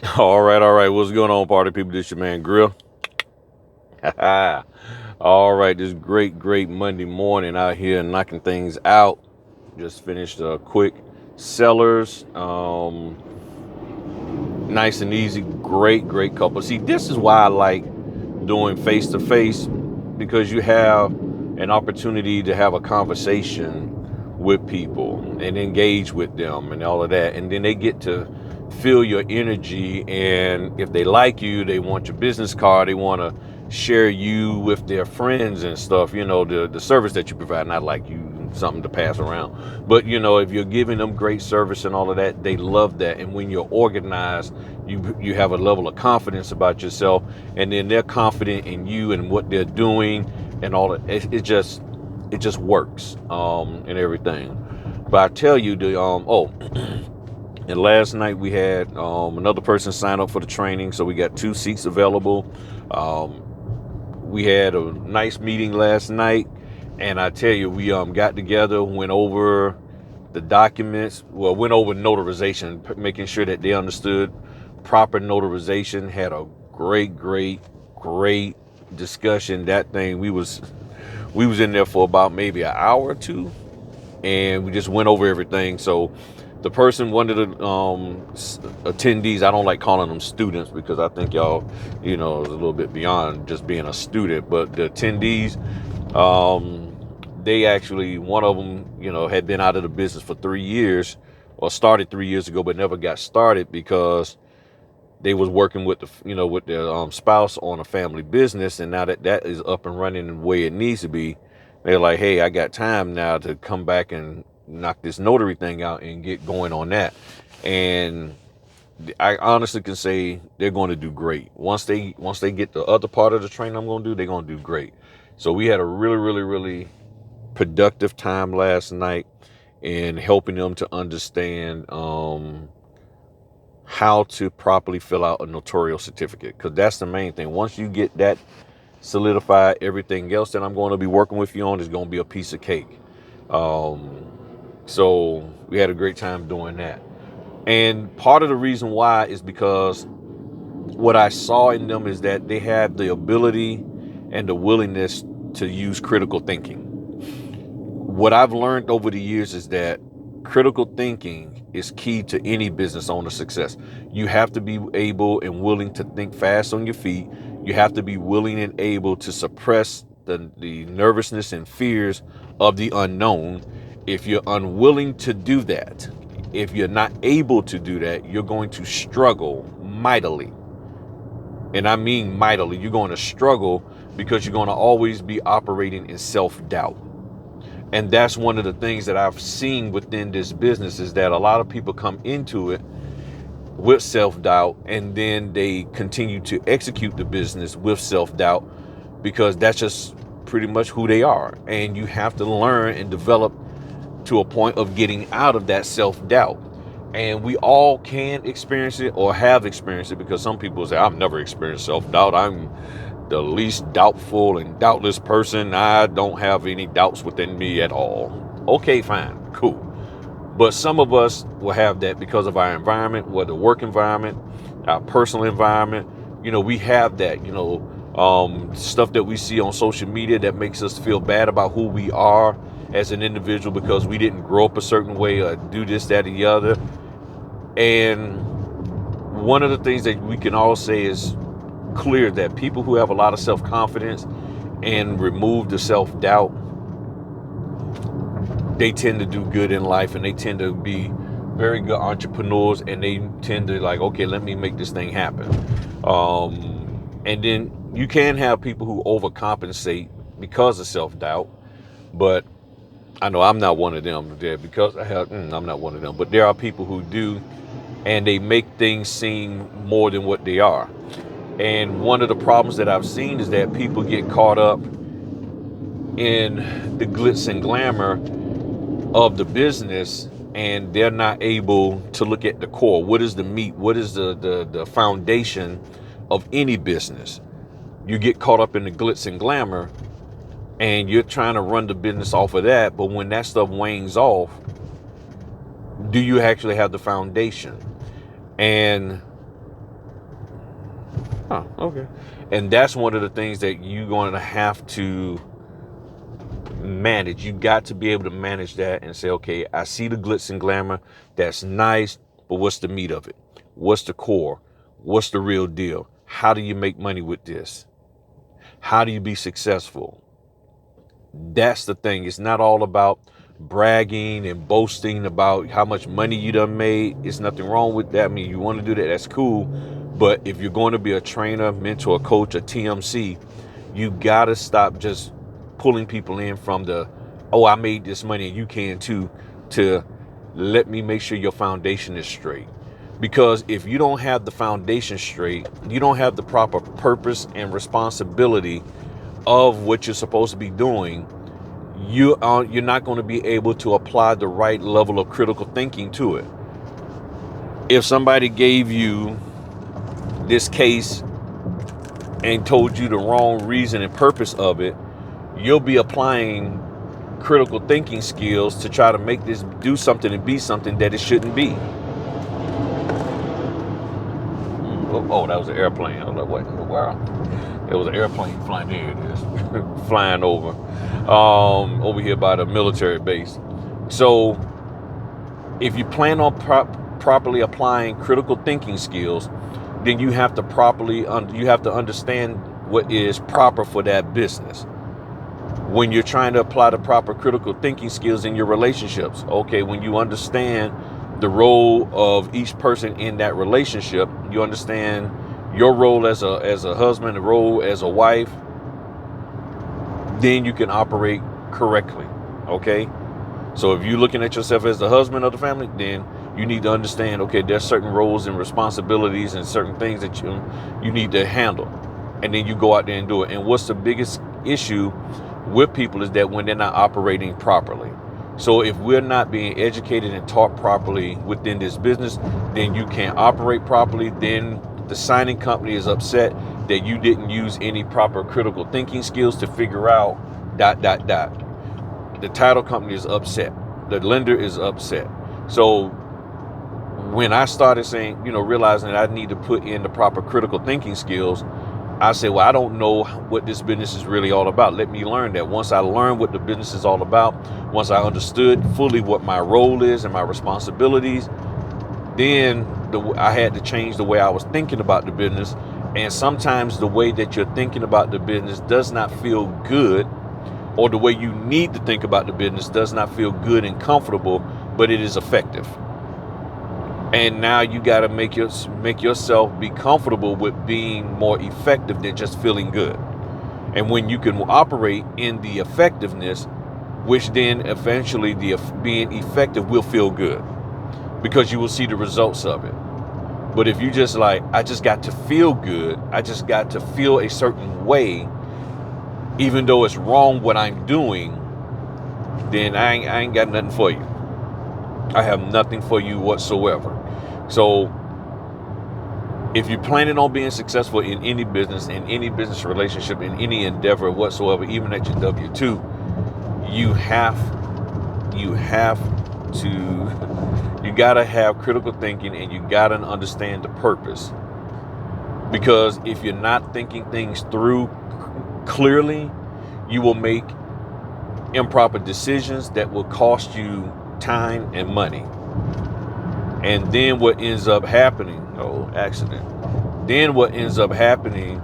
All right, all right. What's going on, party people? This your man Grill. All right, this great Monday morning out here knocking things out. Just finished a quick sellers. Nice and easy. Great couple. See, this is why I like doing face to face because you have an opportunity to have a conversation with people and engage with them and all of that. And then they get to feel your energy. And if they like you, they want your business card, they want to share you with their friends and stuff, the service that you provide, not like you something to pass around. But if you're giving them great service and all of that, they love that. And when you're organized, you have a level of confidence about yourself, and then they're confident in you and what they're doing and all that. It just works and everything. But I tell you, and last night we had another person sign up for the training, so we got 2 seats available. um, we had a nice meeting last night, and I tell you, we got together, went over the documents, well, went over notarization, making sure that they understood proper notarization. Had a great discussion. That thing, we was in there for about maybe an hour or two, and we just went over everything. So the person, one of the attendees, I don't like calling them students because I think y'all, is a little bit beyond just being a student. But the attendees, they actually, one of them, had been out of the business for 3 years, or started 3 years ago, but never got started because they was working with with their spouse on a family business. And now that that is up and running the way it needs to be, they're like, hey, I got time now to come back and knock this notary thing out and get going on that. And I honestly can say they're going to do great once they get the other part of the training I'm going to do. They're going to do great. So we had a really productive time last night in helping them to understand how to properly fill out a notarial certificate, because that's the main thing. Once you get that solidified, everything else that I'm going to be working with you on is going to be a piece of cake. um, so we had a great time doing that. And part of the reason why is because what I saw in them is that they had the ability and the willingness to use critical thinking. What I've learned over the years is that critical thinking is key to any business owner success. You have to be able and willing to think fast on your feet. You have to be willing and able to suppress the nervousness and fears of the unknown. If you're unwilling to do that, if you're not able to do that, you're going to struggle mightily. And I mean mightily. You're going to struggle because you're going to always be operating in self-doubt. And that's one of the things that I've seen within this business, is that a lot of people come into it with self-doubt, and then they continue to execute the business with self-doubt, because that's just pretty much who they are. And you have to learn and develop to a point of getting out of that self-doubt. And we all can experience it or have experienced it, because some people say, I've never experienced self-doubt. I'm the least doubtful and doubtless person. I don't have any doubts within me at all. Okay, fine, cool. But some of us will have that because of our environment, whether work environment, our personal environment. We have that, stuff that we see on social media that makes us feel bad about who we are as an individual because we didn't grow up a certain way or do this, that, or the other. And one of the things that we can all say is clear, that people who have a lot of self-confidence and remove the self-doubt, they tend to do good in life, and they tend to be very good entrepreneurs, and they tend to like, okay, let me make this thing happen. And then you can have people who overcompensate because of self-doubt, but I know I'm not one of them. There, because I'm not one of them, but there are people who do, and they make things seem more than what they are. And one of the problems that I've seen is that people get caught up in the glitz and glamour of the business, and they're not able to look at the core. What is the meat? What is the foundation of any business? You get caught up in the glitz and glamour, and you're trying to run the business off of that. But when that stuff wanes off, do you actually have the foundation? And Oh, okay. And that's one of the things that you're going to have to manage. You got to be able to manage that and say, okay, I see the glitz and glamour. That's nice, but what's the meat of it? What's the core? What's the real deal? How do you make money with this? How do you be successful? That's the thing. It's not all about bragging and boasting about how much money you done made. It's nothing wrong with that. I mean, you want to do that, that's cool. But if you're going to be a trainer, mentor, coach, a TMC, you got to stop just pulling people in from the, oh, I made this money and you can too, to let me make sure your foundation is straight. Because if you don't have the foundation straight, you don't have the proper purpose and responsibility of what you're supposed to be doing, you're not going to be able to apply the right level of critical thinking to it. If somebody gave you this case and told you the wrong reason and purpose of it, you'll be applying critical thinking skills to try to make this do something and be something that it shouldn't be. Oh, that was an airplane. I was like, what in the world? It was an airplane flying. There it is. Flying over here by the military base. So if you plan on properly applying critical thinking skills, then you have to understand what is proper for that business. When you're trying to apply the proper critical thinking skills in your relationships, okay, when you understand the role of each person in that relationship, you understand your role as a husband, the role as a wife, then you can operate correctly. Okay. So if you're looking at yourself as the husband of the family, then you need to understand, okay, there's certain roles and responsibilities and certain things that you need to handle. And then you go out there and do it. And what's the biggest issue with people is that when they're not operating properly. So if we're not being educated and taught properly within this business, then you can't operate properly. Then the signing company is upset that you didn't use any proper critical thinking skills to figure out ... The title company is upset. The lender is upset. So when I started saying, realizing that I need to put in the proper critical thinking skills, I said, well, I don't know what this business is really all about. Let me learn that. Once I learned what the business is all about, once I understood fully what my role is and my responsibilities, then I had to change the way I was thinking about the business. And sometimes the way that you're thinking about the business does not feel good, or the way you need to think about the business does not feel good and comfortable, but it is effective. And now you got to make yourself be comfortable with being more effective than just feeling good. And when you can operate in the effectiveness, which then eventually being effective will feel good, because you will see the results of it. But if you just like, I just got to feel good, I just got to feel a certain way, even though it's wrong what I'm doing, then I ain't got nothing for you. I have nothing for you whatsoever. So if you're planning on being successful in any business relationship, in any endeavor whatsoever, even at your W-2, you gotta have critical thinking, and you gotta understand the purpose. Because if you're not thinking things through clearly, you will make improper decisions that will cost you time and money. And then what ends up happening, then what ends up happening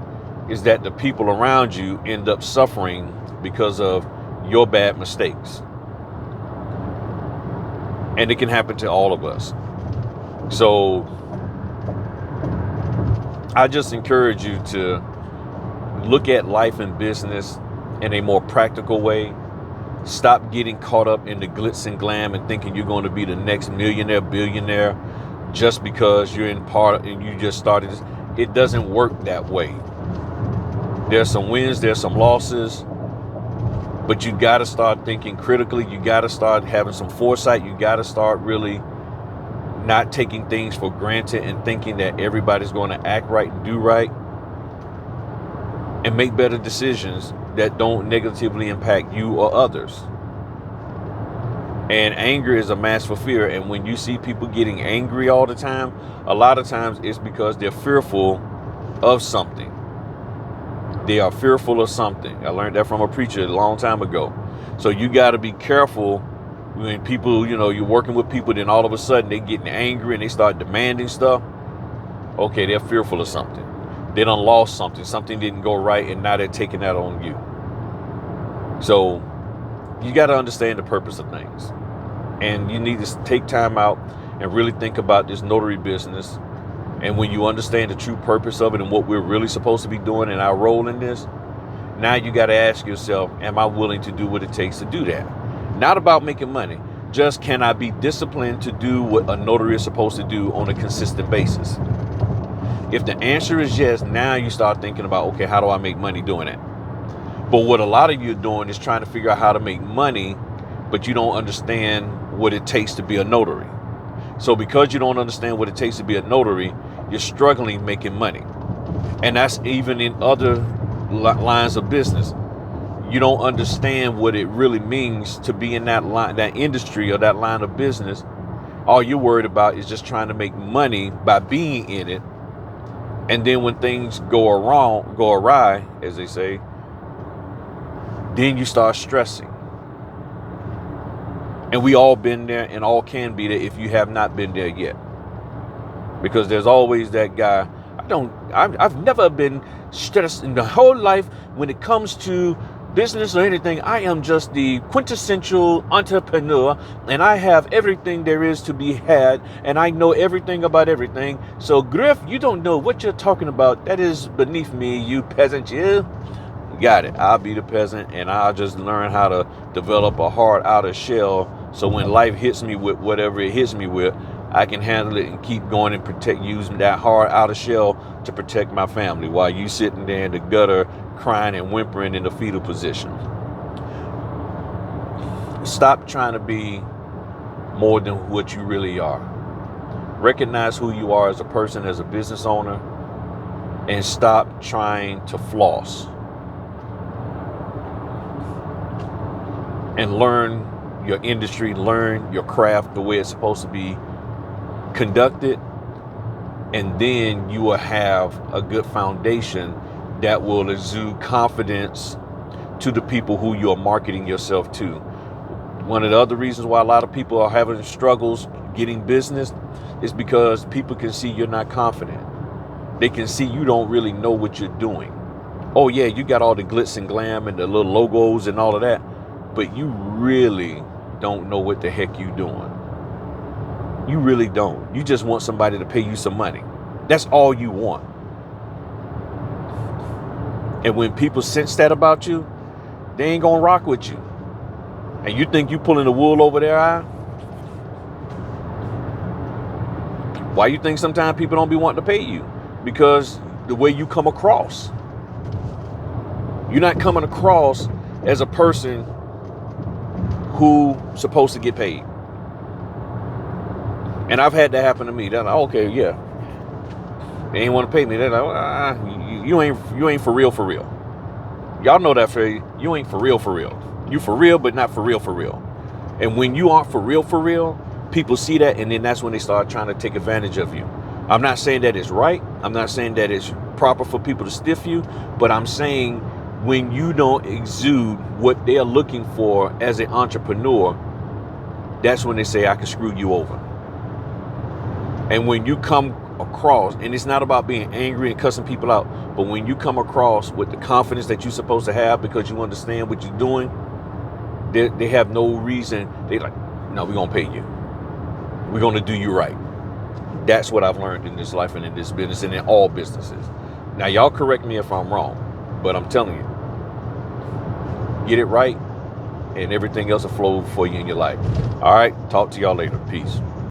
is that the people around you end up suffering because of your bad mistakes. And it can happen to all of us. So I just encourage you to look at life and business in a more practical way. Stop getting caught up in the glitz and glam and thinking you're going to be the next millionaire, billionaire just because you're in part and you just started this. It doesn't work that way. There's some wins, there's some losses, but you got to start thinking critically. You got to start having some foresight. You got to start really not taking things for granted and thinking that everybody's going to act right and do right, and make better decisions that don't negatively impact you or others. And anger is a mask for fear. And when you see people getting angry all the time, a lot of times it's because they're fearful of something. They are fearful of something. I learned that from a preacher a long time ago. So you got to be careful when people, you're working with people, then all of a sudden they getting angry and they start demanding stuff. Okay, they're fearful of something. They done lost something. Something didn't go right, and now they're taking that on you. So you got to understand the purpose of things. And you need to take time out and really think about this notary business. And when you understand the true purpose of it and what we're really supposed to be doing and our role in this, now you got to ask yourself, am I willing to do what it takes to do that? Not about making money. Just, can I be disciplined to do what a notary is supposed to do on a consistent basis? If the answer is yes, now you start thinking about, okay, how do I make money doing it? But what a lot of you are doing is trying to figure out how to make money, but you don't understand what it takes to be a notary. So because you don't understand what it takes to be a notary, you're struggling making money. And that's even in other lines of business. You don't understand what it really means to be in that line, that industry or that line of business. All you're worried about is just trying to make money by being in it. And then when things go awry, as they say, then you start stressing. And we all been there and all can be there if you have not been there yet. Because there's always that guy. I've never been stressed in the whole life when it comes to business or anything. I am just the quintessential entrepreneur, and I have everything there is to be had, and I know everything about everything. So Griff, you don't know what you're talking about. That is beneath me, you peasant. You got it. I'll be the peasant, and I'll just learn how to develop a hard outer shell, so when life hits me with whatever it hits me with, I can handle it and keep going and using that hard outer shell to protect my family, while you sitting there in the gutter crying and whimpering in the fetal position. Stop trying to be more than what you really are. Recognize who you are as a person, as a business owner, and stop trying to floss. And learn your industry, learn your craft the way it's supposed to be conducted, and then you will have a good foundation that will exude confidence to the people who you are marketing yourself to. One of the other reasons why a lot of people are having struggles getting business is because people can see you're not confident. They can see you don't really know what you're doing. Oh yeah, you got all the glitz and glam and the little logos and all of that, but you really don't know what the heck you're doing. You really don't. You just want somebody to pay you some money. That's all you want. And when people sense that about you, they ain't gonna rock with you. And you think you pulling the wool over their eye? Why you think sometimes people don't be wanting to pay you? Because the way you come across. You're not coming across as a person who's supposed to get paid. And I've had that happen to me. They're like, okay, yeah. They ain't want to pay me. They're like, you ain't for real, for real. Y'all know that phrase. You ain't for real, for real. You for real, but not for real, for real. And when you aren't for real, people see that, and then that's when they start trying to take advantage of you. I'm not saying that it's right. I'm not saying that it's proper for people to stiff you, but I'm saying when you don't exude what they're looking for as an entrepreneur, that's when they say, I can screw you over. And when you come across, and it's not about being angry and cussing people out, but when you come across with the confidence that you're supposed to have because you understand what you're doing, they have no reason. They like, no, we're going to pay you. We're going to do you right. That's what I've learned in this life and in this business and in all businesses. Now, y'all correct me if I'm wrong, but I'm telling you, get it right and everything else will flow for you in your life. All right. Talk to y'all later. Peace.